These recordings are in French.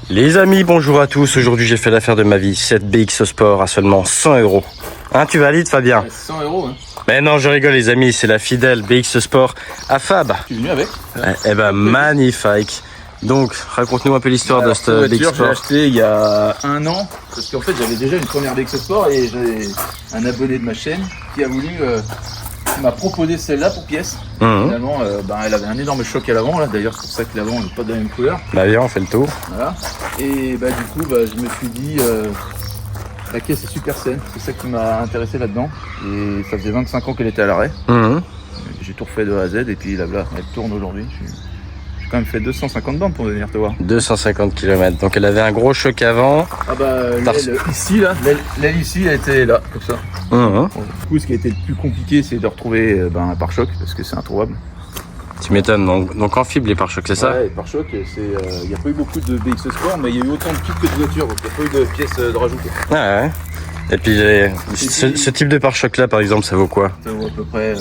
Les amis, bonjour à tous. Aujourd'hui, j'ai fait l'affaire de ma vie. Cette BX Sport à seulement 100 €. Hein, tu valides, Fabien? 100 €, hein. Mais non, je rigole, les amis. C'est la fidèle BX Sport à Fab. Tu es venu avec? Eh ben, magnifique. Donc, raconte-nous un peu l'histoire de cette BX J'ai Sport. acheté il y a 1 an, parce qu'en fait j'avais déjà une première BX Sport et j'ai un abonné de ma chaîne qui a voulu, qui m'a proposé celle-là pour pièce. Finalement, elle avait un énorme choc à l'avant, là. D'ailleurs c'est pour ça que l'avant n'est pas de la même couleur. Bah viens, on fait le tour. Voilà. Et du coup, je me suis dit, la caisse est super saine, c'est ça qui m'a intéressé là-dedans. Et ça faisait 25 ans qu'elle était à l'arrêt. J'ai tout refait de A à Z et puis là, elle tourne aujourd'hui. J'ai quand même fait 250 bandes pour venir te voir. 250 km. Donc elle avait un gros choc avant. Ah l'aile ici, là, l'aile ici, elle était là, comme ça. Bon, du coup, ce qui a été le plus compliqué, c'est de retrouver un pare-choc, parce que c'est introuvable. Tu m'étonnes. Donc en fibre les pare-chocs, c'est ça? Ouais, les pare-chocs, il n'y a pas eu beaucoup de BX Sport, mais il y a eu autant de kits que de voitures, donc il n'y a pas eu de pièces de rajouter. Ouais. Et puis ce type de pare-choc là, par exemple, ça vaut quoi? Ça vaut à peu près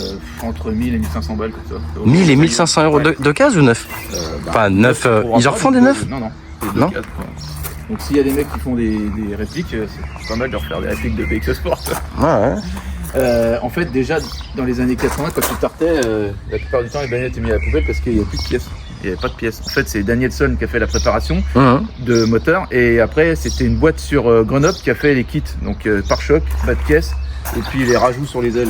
entre 1000 et 1500 balles, comme ça. 1000 et 1500 € d'occasion ou neuf? Enfin, neuf. Ils en refont des neufs? Non. Non. Donc s'il y a des mecs qui font des répliques, c'est pas mal de refaire des répliques de BX Sport. Ouais. En fait, déjà dans les années 80, quand tu partais, la plupart du temps les bagnoles étaient mises à la poubelle parce qu'il n'y avait plus de pièces. Il n'y avait pas de pièces. En fait, c'est Danielson qui a fait la préparation de moteur et après, c'était une boîte sur Grenoble qui a fait les kits. Donc pare-choc, pas de caisse et puis les rajouts sur les ailes.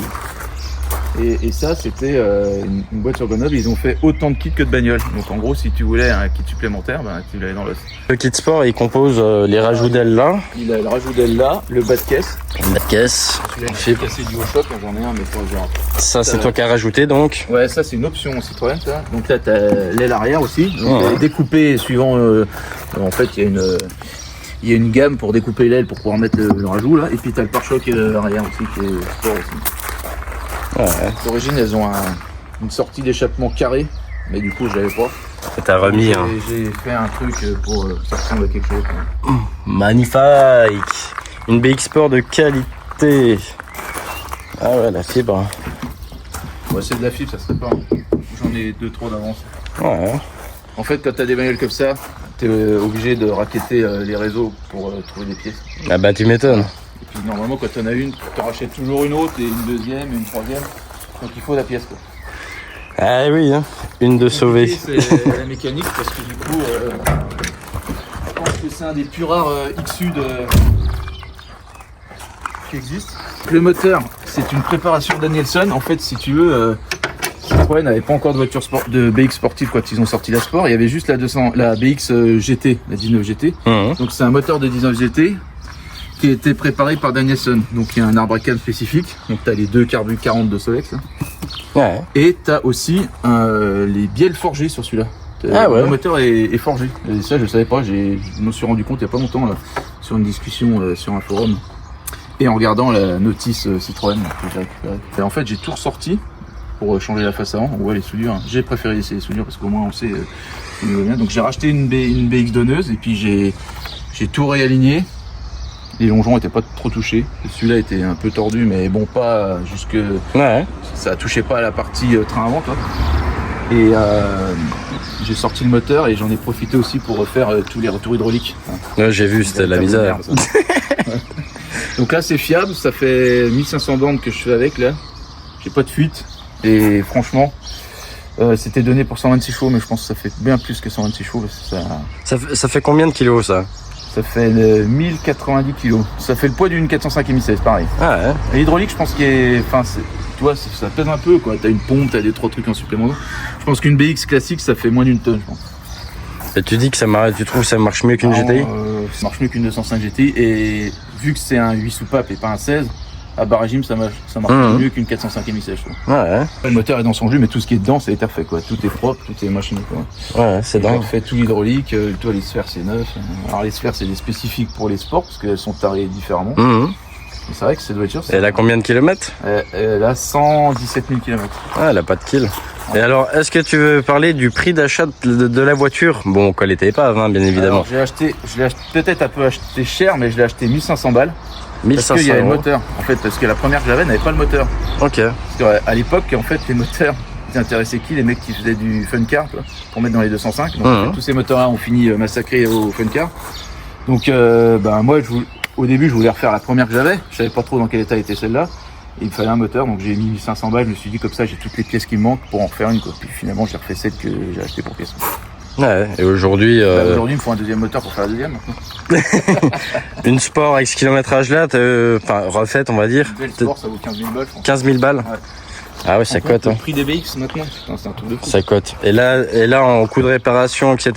Et ça, c'était une boîte sur Grenoble. Ils ont fait autant de kits que de bagnoles. Donc en gros, si tu voulais un kit supplémentaire, tu l'avais dans l'os. Le kit sport, il compose les rajouts d'ailes là. Il a le rajout d'aile là, le bas de caisse. Le bas de caisse. Celui-là, il a cassé du haut choc, j'en ai un, mais faut genre. Ça, c'est toi qui as rajouté donc. Ouais, ça c'est une option Citroën, ça. Donc là, tu as l'aile arrière aussi. Donc, elle est découpée suivant. En fait, il y a une gamme pour découper l'aile pour pouvoir mettre le rajout là. Et puis tu as le pare-choc arrière aussi qui est sport aussi. Ouais. D'origine, elles ont une sortie d'échappement carré, mais du coup, je l'avais pas. T'as remis. J'ai fait un truc pour ça ressemble à quelque chose. Magnifique. Une BX Sport de qualité. Ah ouais, la fibre. Ouais, c'est de la fibre, ça serait pas. J'en ai 2-3 d'avance. Ouais. En fait, quand tu as des bagnoles comme ça, tu es obligé de racketter les réseaux pour trouver des pièces. Ah bah tu m'étonnes. Et puis normalement, quand tu en as une, tu en rachètes toujours une autre et une deuxième et une troisième. Donc il faut la pièce, quoi. Ah oui, hein. Une de sauvée. C'est la mécanique parce que du coup, je pense que c'est un des plus rares XU qui existe. Le moteur, c'est une préparation Danielson. En fait, si tu veux, Citroën n'avait pas encore de voiture de BX sportive quand ils ont sorti la Sport. Il y avait juste la BX GT, la 19 GT. Donc c'est un moteur de 19 GT qui a été préparé par Danielson. Donc il y a un arbre à cam spécifique. Donc tu as les deux carbu 40 de Solex. Hein. Ouais. Et tu as aussi les bielles forgées sur celui-là. Ah ouais. Le moteur est forgé. Et ça, je ne savais pas. Je me suis rendu compte il n'y a pas longtemps là, sur une discussion sur un forum. Et en regardant la notice Citroën que j'ai récupérée. Et en fait, j'ai tout ressorti pour changer la face avant. On voit les soudures. J'ai préféré laisser les soudures parce qu'au moins on sait où il va bien. Donc j'ai racheté une BX donneuse et puis j'ai tout réaligné. Les longeons n'étaient pas trop touchés. Celui-là était un peu tordu, mais bon, pas jusque. Ouais. Ça touchait pas à la partie train avant, quoi. Et j'ai sorti le moteur et j'en ai profité aussi pour refaire tous les retours hydrauliques. Ouais, j'ai vu, c'était la misère. Donc là, c'est fiable. Ça fait 1500 bandes que je fais avec là. J'ai pas de fuite. Et franchement, c'était donné pour 126 chevaux, mais je pense que ça fait bien plus que 126 chevaux. Ça fait combien de kilos ça? Ça fait 1090 kg. Ça fait le poids d'une 405 MI16, pareil. Ah ouais. Et l'hydraulique, je pense qu'il est. Enfin, tu vois, ça pèse un peu, quoi. T'as une pompe, t'as des 3 trucs en supplément. Je pense qu'une BX classique, ça fait moins d'une tonne, je pense. Et tu dis que tu trouves que ça marche mieux qu'une GTI? Ça marche mieux qu'une 205 GTI. Et vu que c'est un 8 soupape et pas un 16, à bas régime, ça marche mieux qu'une 405 MI16, je trouve. Ouais. Le moteur est dans son jus, mais tout ce qui est dedans, c'est fait, quoi. Tout est propre, tout est machiné, quoi. Ouais, c'est dingue. On fait tout l'hydraulique, toi, les sphères, c'est neuf. Alors, les sphères, c'est des spécifiques pour les sports, parce qu'elles sont tarées différemment. Et c'est vrai que cette voiture. Elle a combien de kilomètres? Elle a 117 000 km. Ah, elle a pas de kill. Et alors, est-ce que tu veux parler du prix d'achat de la voiture? Bon, quand elle était épave, hein, bien évidemment. Alors, je l'ai peut-être un peu acheté cher, mais je l'ai acheté 1500 balles. 1500 parce qu'il y avait le €. moteur. En fait, parce que la première que j'avais n'avait pas le moteur. Ok. Parce qu'à l'époque, en fait, les moteurs, Ils intéressaient qui? Les mecs qui faisaient du fun car là, pour mettre dans les 205. Donc tous ces moteurs-là ont fini massacrés au fun car. Donc moi, au début, je voulais refaire la première que j'avais. Je savais pas trop dans quel état était celle-là. Et il me fallait un moteur, donc j'ai mis 1500 balles. Je me suis dit comme ça, j'ai toutes les pièces qui me manquent pour en refaire une. Quoi. Puis finalement, j'ai refait celle que j'ai acheté pour pièce. Ouais, et aujourd'hui... Aujourd'hui, il me faut un deuxième moteur pour faire la deuxième. Une sport avec ce kilométrage là, refaite on va dire. Une belle sport, ça vaut 15 000 balles. Je pense. 15 000 balles. Ouais. Ah ouais, ça cote. Le prix des BX maintenant, putain, c'est un truc de fou. Ça cote. Et là, en coût de réparation, etc.,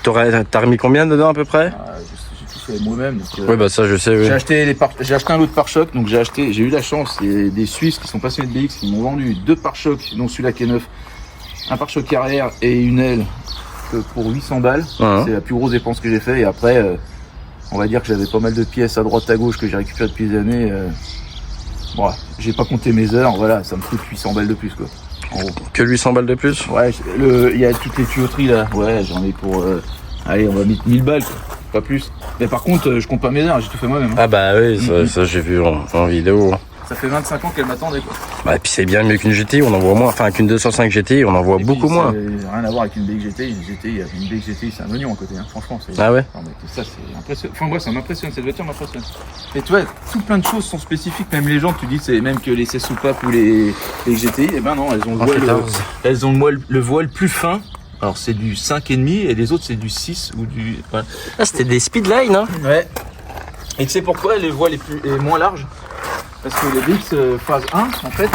t'as remis combien dedans à peu près? J'ai tout fait moi-même. Oui, bah ça, je sais. Oui. J'ai acheté un lot de pare-chocs, donc j'ai eu la chance. Il y a des Suisses qui sont passionnés de BX qui m'ont vendu 2 pare-chocs, dont celui-là qui est neuf, un pare-choc arrière et une aile pour 800 balles. C'est la plus grosse dépense que j'ai fait. Et après, on va dire que j'avais pas mal de pièces à droite à gauche que j'ai récupérées depuis des années. Bon, j'ai pas compté mes heures, voilà, ça me coûte 800 balles de plus quoi. En gros. Que 800 balles de plus? Ouais, il y a toutes les tuyauteries là, ouais, j'en ai pour. Allez, on va mettre 1000 balles quoi, pas plus. Mais par contre, je compte pas mes heures, j'ai tout fait moi-même. Hein. Ah bah oui, ça j'ai vu en vidéo. Ça fait 25 ans qu'elle m'attendait quoi. Bah, et puis c'est bien mieux qu'une GTI, on en voit moins, enfin qu'une 205 GTI, on en voit beaucoup moins. Rien à voir avec une BX GTI, une BX GTI c'est un oignon à côté, hein. Franchement. Ah ouais? Non, ça c'est impressionnant. Enfin moi ça m'impressionne, cette voiture m'impressionne. Et tu vois, tout plein de choses sont spécifiques, même les gens, tu dis c'est même que les 16 soupapes ou les GTI, et ben non, elles ont le voile plus fin. Alors c'est du 5,5 et les autres c'est du 6 ou du... Voilà. Ah c'était des speedline hein? Ouais. Et tu sais pourquoi les voiles est moins larges? Parce que les BX phase 1, en fait,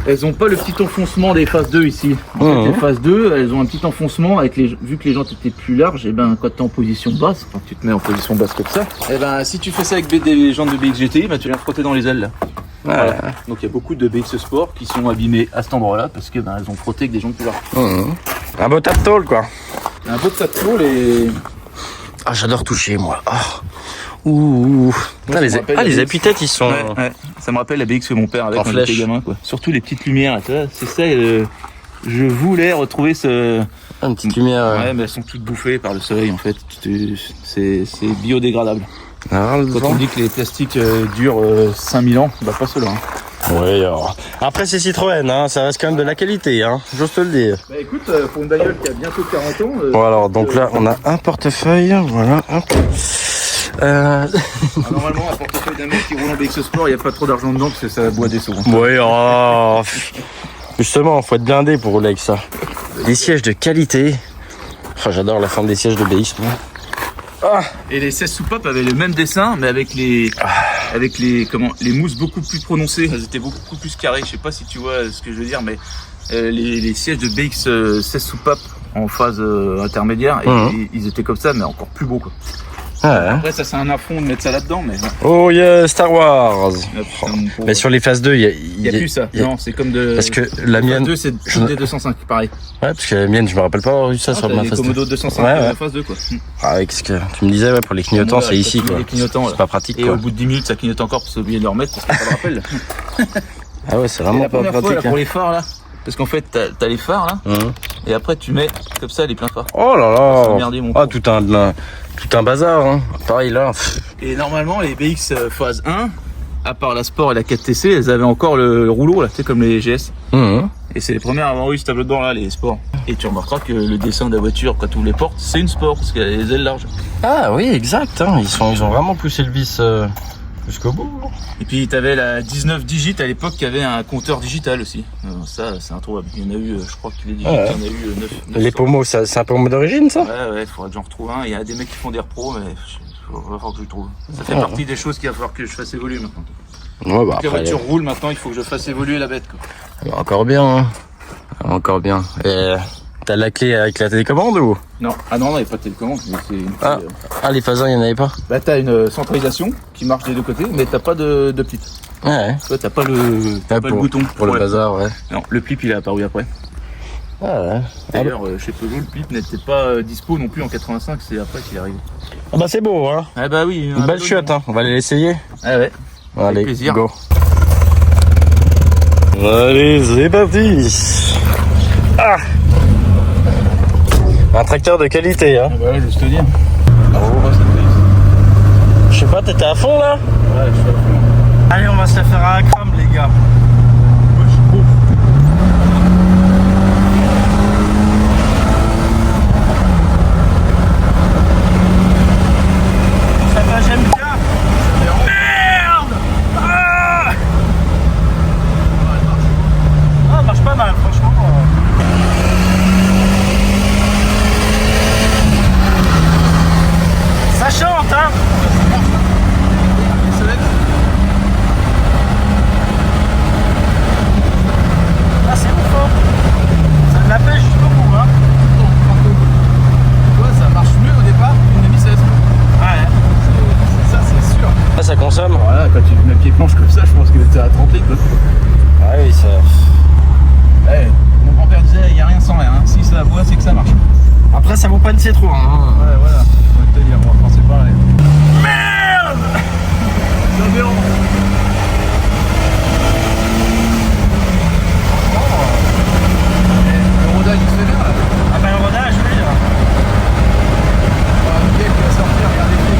elles ont pas le petit enfoncement des phases 2 ici. En fait, les phases 2, elles ont un petit enfoncement avec vu que les jantes étaient plus larges, et ben quand tu es en position basse, quand tu te mets en position basse comme ça, et ben si tu fais ça avec des jantes de BX GTI, ben tu viens frotter dans les ailes là. Voilà. Donc il y a beaucoup de BX Sport qui sont abîmés à cet endroit-là parce que elles ont frotté avec des jantes plus larges. Un beau tas de tôle quoi. Un beau tas de tôle et... Ah j'adore toucher moi. Ouh. Putain, les appuis-têtes ils sont... Ouais. Ça me rappelle la BX que mon père avait quand j'étais gamin quoi. Surtout les petites lumières, c'est ça, je voulais retrouver ce... une petite lumière... Ouais mais elles sont toutes bouffées par le soleil en fait, c'est biodégradable. Quand on dit que les plastiques durent 5000 ans, bah pas ceux-là. Hein. Oui, alors. Après c'est Citroën, hein, ça reste quand même de la qualité, hein, j'ose te le dire. Bah écoute, pour une bagnole qui a bientôt 40 ans... Bon alors, donc là on a un portefeuille, voilà, hop. Normalement, un portefeuille d'un mec qui roule en BX Sport, il n'y a pas trop d'argent dedans parce que ça boit des sous. Oui, justement, faut être blindé pour rouler avec ça. Des sièges de qualité. Oh, j'adore la forme des sièges de BX. Et les 16 soupapes avaient le même dessin, mais avec les mousses beaucoup plus prononcées. Elles étaient beaucoup plus carrées. Je sais pas si tu vois ce que je veux dire, mais les sièges de BX 16 soupapes en phase intermédiaire, ils étaient comme ça, mais encore plus beaux quoi. Après ça c'est un affront de mettre ça là-dedans mais... Oh yeah, Star Wars. Mais sur les phases 2 il y a plus ça, non c'est comme de... Parce que la mienne... phase 2 c'est tout des 205 pareil. Ouais parce que la mienne je me rappelle pas avoir eu ça sur ma phase 2. Comodo 205 phase 2 quoi. Ah qu'est-ce que tu me disais pour les clignotants c'est ici quoi. C'est pas pratique quoi. Et au bout de 10 minutes ça clignote encore parce que j'ai oublié de le remettre parce que ça le rappelle. Ah ouais c'est vraiment pas pratique. Là, pour les phares là, parce qu'en fait t'as les phares là et après tu mets comme ça les pleins phares. Oh là là. Tout un bazar, hein. Pareil là. Et normalement, les BX phase 1, à part la Sport et la 4TC, elles avaient encore le rouleau, là, tu sais, comme les GS. Et c'est les premières à avoir eu ce tableau de bord là, les Sport. Et tu remarqueras que le dessin de la voiture, quand tu ouvres les portes, c'est une Sport, parce qu'elle a les ailes larges. Ah oui, exact, hein. Ils ont vraiment poussé le vis jusqu'au bout. Et puis, tu avais la 19 Digit à l'époque qui avait un compteur digital aussi. Ça, c'est introuvable. Il y en a eu, je crois que les Digit, il y en a eu 9. Les pommeaux, c'est un pommeau d'origine, ça? Ouais, il faudrait que j'en retrouve un. Il y a des mecs qui font des repros, mais il va falloir que je le trouve. Ça fait partie des choses qu'il va falloir que je fasse évoluer maintenant. Ouais, bah, après, la voiture roule maintenant, il faut que je fasse évoluer la bête, quoi. Encore bien, hein. Encore bien. Et t'as la clé avec la télécommande ou? Non, non, il n'y avait pas de télécommande. Les phases 1, il n'y en avait pas? Bah, t'as une centralisation qui marche des deux côtés, mais t'as pas de plit. Ouais. Toi, t'as pas le bouton. Pour le bazar, ouais. Non, le plip, il est apparu après. Ah ouais. D'ailleurs, chez Peugeot, le plip n'était pas dispo non plus en 85, c'est après qu'il est arrivé. Ah bah c'est beau, hein. Ah bah oui. Une belle chiotte, hein. On va aller l'essayer. Ah ouais. Allez, plaisir. Go. Allez, c'est parti. Un tracteur de qualité, hein. Ah bah ouais, je te dire. Je sais pas, t'étais à fond là? Ouais, je suis à fond. Allez, on va se la faire à un crame, les gars. Moi, je suis beau. consomme. Voilà, quand tu mets pied planche comme ça, je pense que t'es à 30 litres. Ah oui, ça. Ouais, mon grand-père disait, il n'y a rien sans rien. Hein. Si ça boit, c'est que ça marche. Après, ça vaut pas une C3. Hein. Ouais, voilà. On va te dire, on va penser pareil. Merde! C'est aberrant. Le rodage, il se fait bien là. Ah bah le rodage, oui. Le mec qui va sortir, regardez le mec.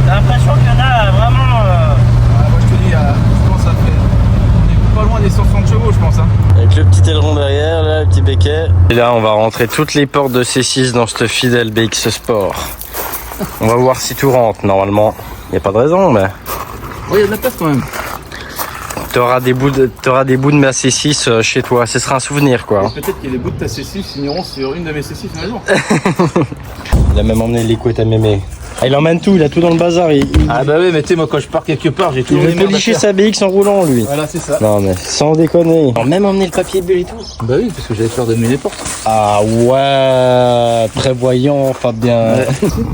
T'as l'impression qu'il y en a vraiment... Moi je te dis, je pense que ça fait. On est pas loin des 160 chevaux, je pense. Hein. Avec le petit aileron derrière, là, le petit béquet. Et là, on va rentrer toutes les portes de C6 dans cette fidèle BX Sport. On va voir si tout rentre, normalement. Il n'y a pas de raison, mais... Ouais, il y a de la place quand même. T'auras des bouts de ma C6 chez toi. Ce sera un souvenir, quoi. Peut-être que les bouts de ta C6 finiront sur une de mes C6 maison. Il a même emmené les couettes à mémé. Ah, il emmène tout, il a tout dans le bazar. Ah bah oui, mais tu sais, moi quand je pars quelque part, j'ai Il toujours veut les merdes à policher faire. sa BX en roulant, lui. Voilà, c'est ça. Non, mais sans déconner. Il a même emmené le papier bulle et tout. Bah oui, parce que j'avais peur d'allumer les portes. Ah ouais, prévoyant, Fabien. Ouais.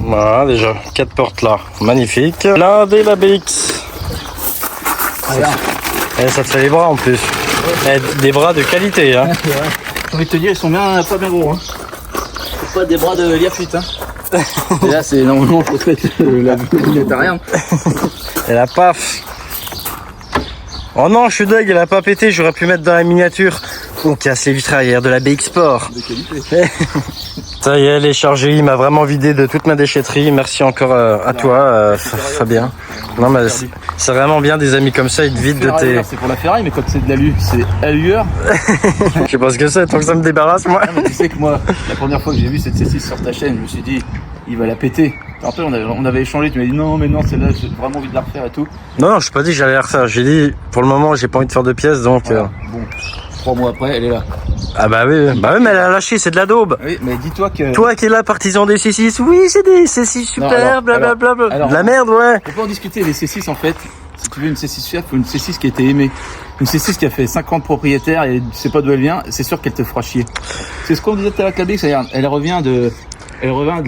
Voilà, déjà, 4 portes là. Magnifique. Blindé la BX. Regarde. Eh, ça te fait les bras en plus. Eh, des bras de qualité, hein. J'ai envie de te dire, ils sont bien, pas bien gros. Hein. C'est pas des bras de liafute. Hein. Et là, c'est normalement pour te mettre la lunette à rien. Et la paf. Oh non, je suis deg, elle a pas pété, j'aurais pu mettre dans la miniature. On casse les vitres arrière de la BX Sport. De qualité. Ça y est, elle est chargée, il m'a vraiment vidé de toute ma déchetterie. Merci encore à toi, Fabien. Non, mais c'est vraiment bien des amis comme ça, ils te vident de tes... C'est pour la ferraille, mais quand c'est de l'alu, c'est alueur. Je sais pas ce que c'est, tant que ça me débarrasse, moi. Ah, mais tu sais que moi, la première fois que j'ai vu cette C6 sur ta chaîne, je me suis dit, il va la péter. Après, on avait échangé, tu m'as dit non, mais non, celle-là, j'ai vraiment envie de la refaire et tout. Non, non, je pas dit que j'allais la refaire. J'ai dit, pour le moment, j'ai pas envie de faire de pièces, donc... Voilà. Bon, 3 mois après, elle est là. Ah bah oui, mais elle a lâché, c'est de la daube. Oui, mais dis-toi que... Toi qui es là, partisan des C6, oui, c'est des C6 super, blablabla. De la merde, ouais. On peut en discuter, les C6 en fait, si tu veux une C6 fiable, faut une C6 qui a été aimée. Une C6 qui a fait 50 propriétaires et tu sais pas d'où elle vient, c'est sûr qu'elle te fera chier. C'est ce qu'on disait tout à l'heure avec la BX, regarde, elle revient de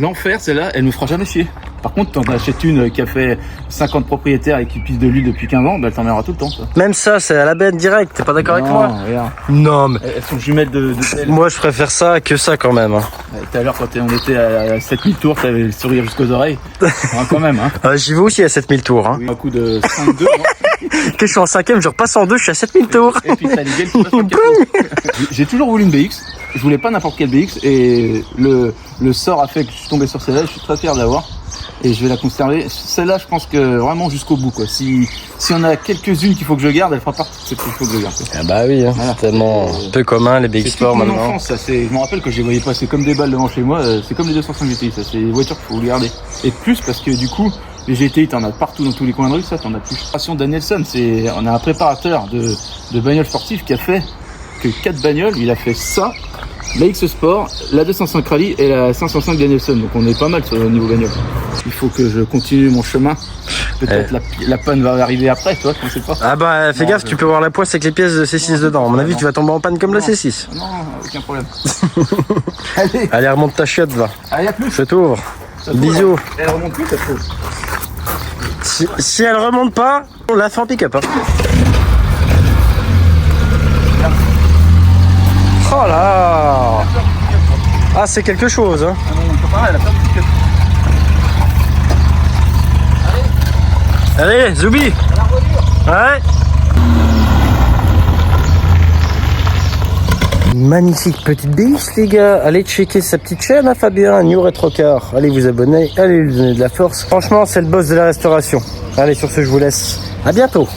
l'enfer, celle-là, elle nous fera jamais chier. Par contre, t'en achètes une qui a fait 50 propriétaires et qui pisse de l'huile depuis 15 ans, bah elle t'emmerdera tout le temps, ça. Même ça, c'est à la benne direct, t'es pas d'accord avec moi? Regarde. Non, mais... Elles sont jumelles de sel. Moi, je préfère ça que ça, quand même. Hein. Tout à l'heure, quand on était à 7000 tours, t'avais le sourire jusqu'aux oreilles. Quand même, hein. J'y vais aussi à 7000 tours. Hein. Oui, un coup de 5-2. Que je suis en 5ème, je repasse en 2, je suis à 7000 tours. Et puis t'as les gueules qui passent sur le capot. J'ai toujours voulu une BX. Je voulais pas n'importe quelle BX et le sort a fait que je suis tombé sur celle-là. Je suis très fier de l'avoir et je vais la conserver. Celle-là, je pense que vraiment jusqu'au bout, quoi. Si on a quelques-unes qu'il faut que je garde, elle fera partie de celle qu'il faut que je garde. Quoi. Ah bah oui, hein. Voilà. C'est tellement peu commun les BX C'est Sport toute mon maintenant. enfance, ça. Je me rappelle que je les voyais passer comme des balles devant chez moi. C'est comme les 205 GTI, ça. C'est des voitures qu'il faut garder. Et plus parce que du coup. Les GTI, t'en as partout dans tous les coins de rue, ça, t'en as plus. Passion Danielson, on a un préparateur de bagnoles sportives qui a fait que 4 bagnoles, il a fait ça, la X Sport, la 205 Rally et la 505 Danielson. Donc on est pas mal sur le niveau bagnole. Il faut que je continue mon chemin. Peut-être la panne va arriver après, toi, on sait pas. Ah bah fais gaffe, tu peux voir la poisse avec les pièces de C6 dedans. À mon avis, tu vas tomber en panne comme la C6. Non, aucun problème. Allez, Allez, remonte ta chiotte, va. allez, à plus. Je t'ouvre. Ça se trouve, Bisous. Elle remonte plus, ça se trouve. Si elle remonte pas, on la fait en pick-up. Hein. Oh là! Ah, c'est quelque chose. Hein. Ah non, on peut pas, elle a pas de pick-up. Allez, Zoubi! Ouais! Magnifique petite BX, les gars. Allez checker sa petite chaîne, hein, Fabien, New Retro Car. Allez vous abonner, allez lui donner de la force. Franchement, c'est le boss de la restauration. Allez, sur ce, je vous laisse. À bientôt.